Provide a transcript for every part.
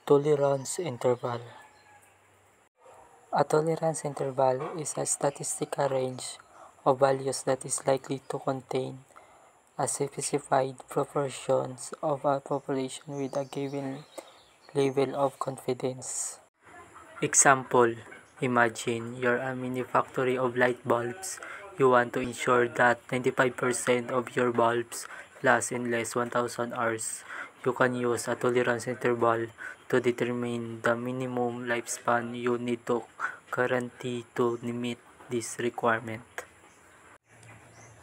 Tolerance interval. A tolerance interval is a statistical range of values that is likely to contain a specified proportion of a population with a given level of confidence. Example: imagine you're a manufacturer of light bulbs. You want to ensure that 95% of your bulbs last in less 1,000 hours. You can use a tolerance interval to determine the minimum lifespan you need to guarantee to meet this requirement.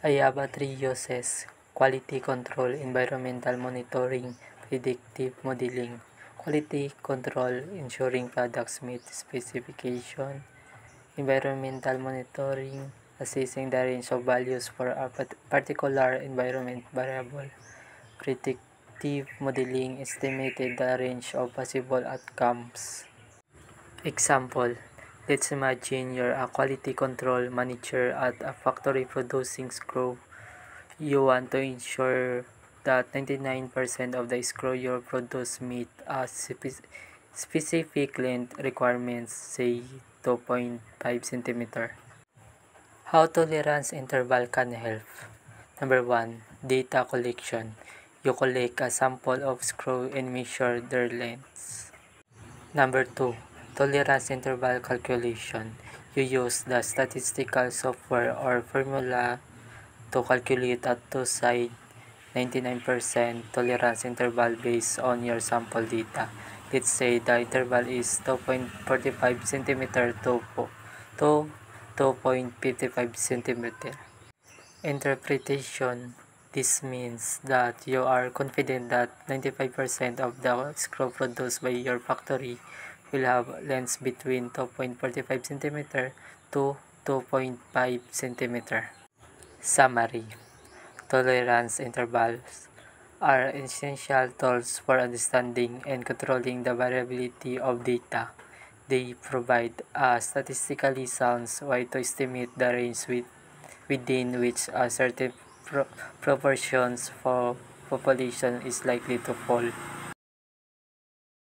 IABA 3 uses quality control, environmental monitoring, predictive modeling. Quality control, ensuring products meet specification. Environmental monitoring, assessing the range of values for a particular environment variable. Predictive modeling, estimated the range of possible outcomes. Example: let's imagine you're a quality control manager at a factory producing screw. You want to ensure that 99% of the screw you produce meet a specific length requirements, say 2.5 cm. How tolerance interval can help. Number 1. Data collection. You collect a sample of screw and measure their lengths. Number 2. Tolerance interval calculation. You use the statistical software or formula to calculate a two-side 99% tolerance interval based on your sample data. Let's say the interval is 2.45 cm to 2.55 cm. Interpretation. This means that you are confident that 95% of the screw produced by your factory will have lengths between 2.45 cm to 2.5 cm. Summary. Tolerance intervals are essential tools for understanding and controlling the variability of data. They provide a statistically sound way to estimate the range within which a certain proportion for population is likely to fall.